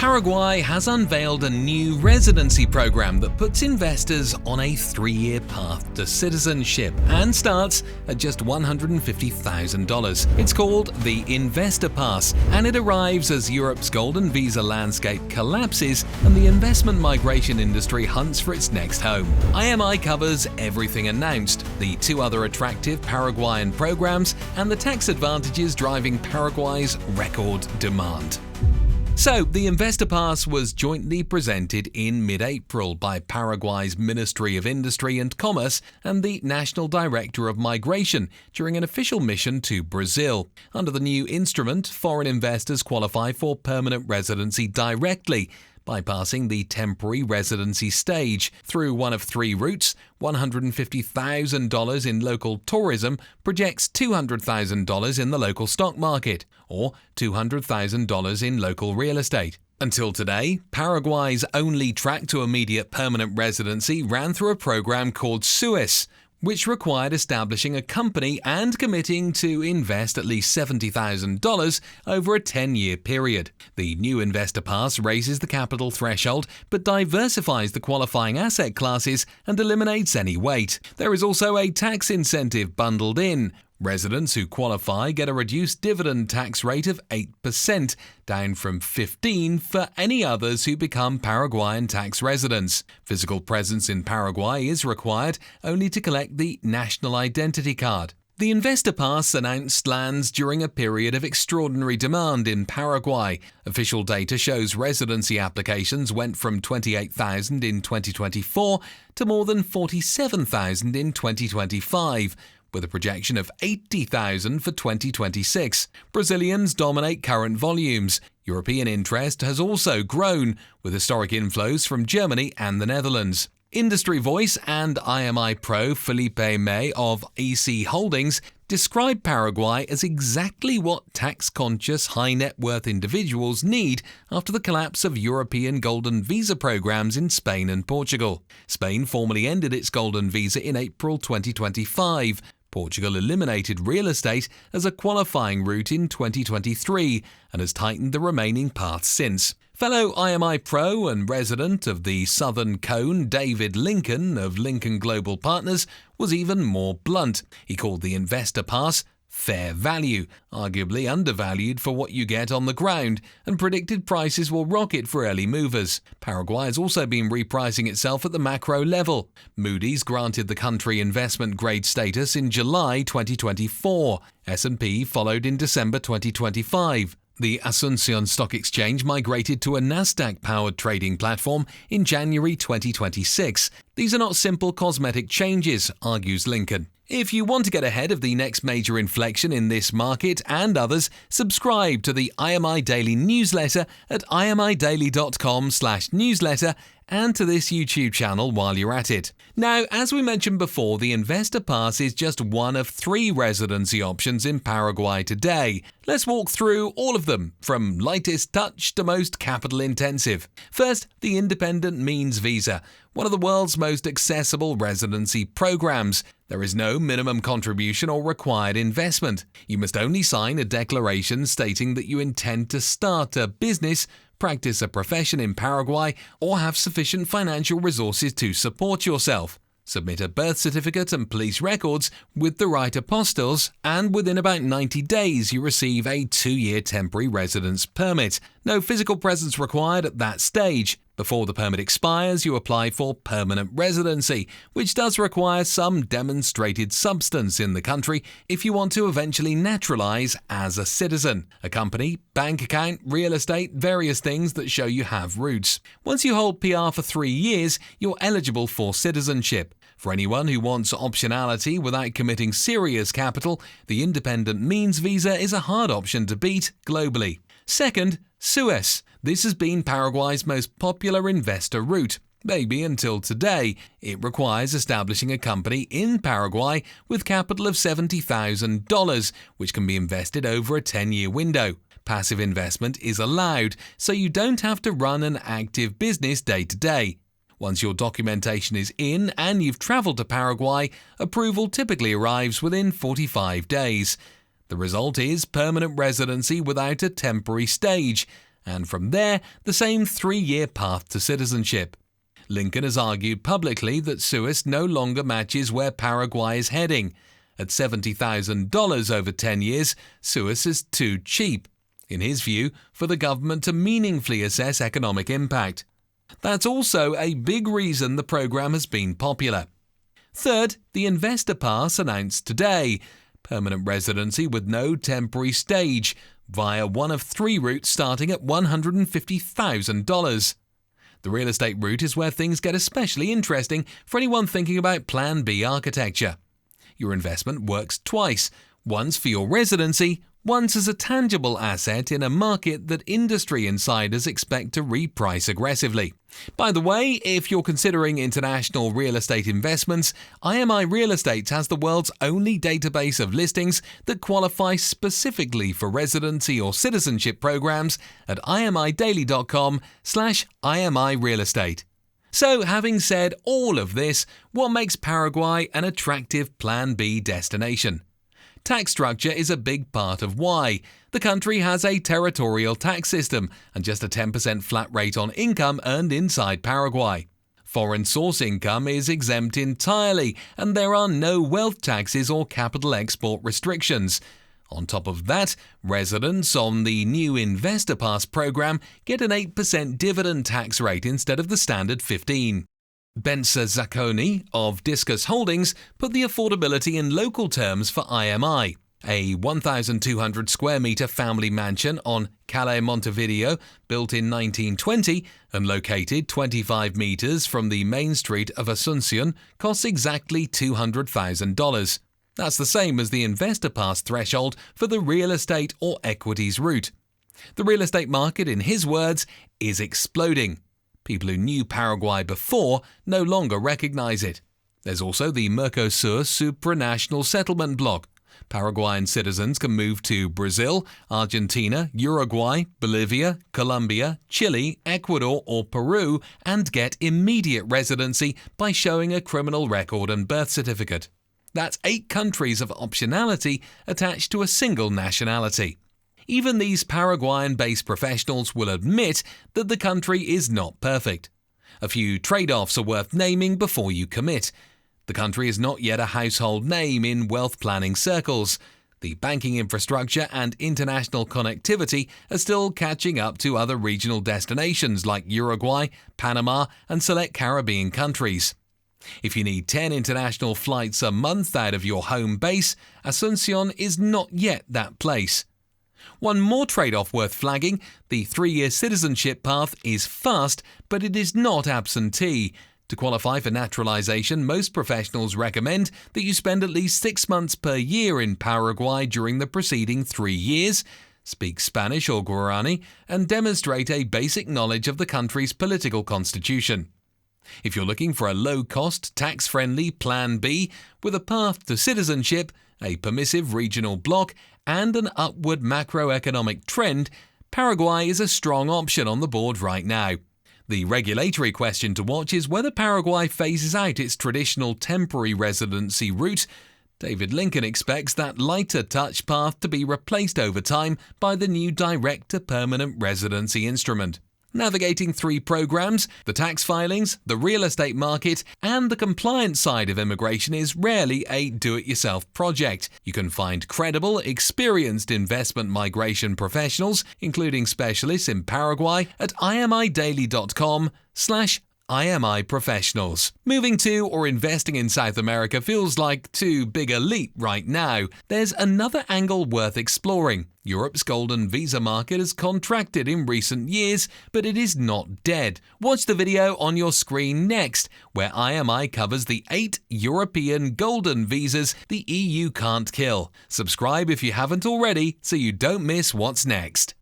Paraguay has unveiled a new residency program that puts investors on a 3-year path to citizenship and starts at just $150,000. It's called the Investor Pass, and it arrives as Europe's golden visa landscape collapses and the investment migration industry hunts for its next home. IMI covers everything announced, the 2 other attractive Paraguayan programs, and the tax advantages driving Paraguay's record demand. So, the Investor Pass was jointly presented in mid-April by Paraguay's Ministry of Industry and Commerce and the National Director of Migration during an official mission to Brazil. Under the new instrument, foreign investors qualify for permanent residency directly, bypassing the temporary residency stage through one of 3 routes. $150,000 in local tourism projects $200,000 in the local stock market, or $200,000 in local real estate. Until today, Paraguay's only track to immediate permanent residency ran through a program called SUES, which required establishing a company and committing to invest at least $70,000 over a 10-year period. The new Investor Pass raises the capital threshold but diversifies the qualifying asset classes and eliminates any wait. There is also a tax incentive bundled in. Residents who qualify get a reduced dividend tax rate of 8%, down from 15% for any others who become Paraguayan tax residents. Physical presence in Paraguay is required only to collect the national identity card. The Investor Pass announced lands during a period of extraordinary demand in Paraguay. Official data shows residency applications went from 28,000 in 2024 to more than 47,000 in 2025. With a projection of 80,000 for 2026. Brazilians dominate current volumes. European interest has also grown, with historic inflows from Germany and the Netherlands. Industry Voice and IMI Pro Felipe May of EC Holdings describe Paraguay as exactly what tax-conscious high-net-worth individuals need after the collapse of European golden visa programs in Spain and Portugal. Spain formally ended its golden visa in April 2025. Portugal eliminated real estate as a qualifying route in 2023 and has tightened the remaining paths since. Fellow IMI Pro and resident of the Southern Cone, David Lincoln of Lincoln Global Partners, was even more blunt. He called the Investor Pass fair value, arguably undervalued for what you get on the ground, and predicted prices will rocket for early movers. Paraguay has also been repricing itself at the macro level. Moody's granted the country investment grade status in July 2024. S&P followed in December 2025. The Asunción Stock Exchange migrated to a Nasdaq-powered trading platform in January 2026. These are not simple cosmetic changes, argues Lincoln. If you want to get ahead of the next major inflection in this market and others, subscribe to the IMI Daily newsletter at imidaily.com/newsletter and to this YouTube channel while you're at it. Now, as we mentioned before, the Investor Pass is just one of 3 residency options in Paraguay today. Let's walk through all of them, from lightest touch to most capital intensive. First, the Independent Means Visa, one of the world's most accessible residency programs. There is no minimum contribution or required investment. You must only sign a declaration stating that you intend to start a business, practice a profession in Paraguay, or have sufficient financial resources to support yourself. Submit a birth certificate and police records with the right apostilles, and within about 90 days you receive a 2-year temporary residence permit. No physical presence required at that stage. Before the permit expires, you apply for permanent residency, which does require some demonstrated substance in the country if you want to eventually naturalize as a citizen. A company, bank account, real estate, various things that show you have roots. Once you hold PR for 3 years, you're eligible for citizenship. For anyone who wants optionality without committing serious capital, the Independent Means Visa is a hard option to beat globally. Second, SUES. This has been Paraguay's most popular investor route, maybe until today. It requires establishing a company in Paraguay with capital of $70,000, which can be invested over a 10-year window. Passive investment is allowed, so you don't have to run an active business day to day. Once your documentation is in and you've traveled to Paraguay, approval typically arrives within 45 days. The result is permanent residency without a temporary stage, and from there, the same 3-year path to citizenship. Lincoln has argued publicly that SUIS no longer matches where Paraguay is heading. At $70,000 over 10 years, SUIS is too cheap, in his view, for the government to meaningfully assess economic impact. That's also a big reason the program has been popular. Third, the Investor Pass announced today. Permanent residency with no temporary stage, via one of 3 routes starting at $150,000. The real estate route is where things get especially interesting for anyone thinking about Plan B architecture. Your investment works twice, once for your residency, once as a tangible asset in a market that industry insiders expect to reprice aggressively. By the way, if you're considering international real estate investments, IMI Real Estate has the world's only database of listings that qualify specifically for residency or citizenship programs at imidaily.com/IMI Real Estate. So, having said all of this, what makes Paraguay an attractive Plan B destination? Tax structure is a big part of why. The country has a territorial tax system and just a 10% flat rate on income earned inside Paraguay. Foreign source income is exempt entirely, and there are no wealth taxes or capital export restrictions. On top of that, residents on the new Investor Pass program get an 8% dividend tax rate instead of the standard 15%. Benza Zacconi of Discus Holdings put the affordability in local terms for IMI. A 1,200 square metre family mansion on Calle Montevideo, built in 1920 and located 25 metres from the main street of Asunción, costs exactly $200,000. That's the same as the Investor Pass threshold for the real estate or equities route. The real estate market, in his words, is exploding. People who knew Paraguay before no longer recognize it. There's also the Mercosur supranational settlement bloc. Paraguayan citizens can move to Brazil, Argentina, Uruguay, Bolivia, Colombia, Chile, Ecuador or Peru and get immediate residency by showing a criminal record and birth certificate. That's 8 countries of optionality attached to a single nationality. Even these Paraguayan-based professionals will admit that the country is not perfect. A few trade-offs are worth naming before you commit. The country is not yet a household name in wealth planning circles. The banking infrastructure and international connectivity are still catching up to other regional destinations like Uruguay, Panama, and select Caribbean countries. If you need 10 international flights a month out of your home base, Asunción is not yet that place. One more trade-off worth flagging, the 3-year citizenship path is fast, but it is not absentee. To qualify for naturalization, most professionals recommend that you spend at least 6 months per year in Paraguay during the preceding 3 years, speak Spanish or Guarani, and demonstrate a basic knowledge of the country's political constitution. If you're looking for a low-cost, tax-friendly Plan B with a path to citizenship, a permissive regional bloc, and an upward macroeconomic trend, Paraguay is a strong option on the board right now. The regulatory question to watch is whether Paraguay phases out its traditional temporary residency route. David Lincoln expects that lighter touch path to be replaced over time by the new direct-to-permanent residency instrument. Navigating 3 programs, the tax filings, the real estate market, and the compliance side of immigration is rarely a do-it-yourself project. You can find credible, experienced investment migration professionals, including specialists in Paraguay, at imidaily.com/IMI Professionals. Moving to or investing in South America feels like too big a leap right now. There's another angle worth exploring. Europe's golden visa market has contracted in recent years, but it is not dead. Watch the video on your screen next, where IMI covers the 8 European golden visas the EU can't kill. Subscribe if you haven't already so you don't miss what's next.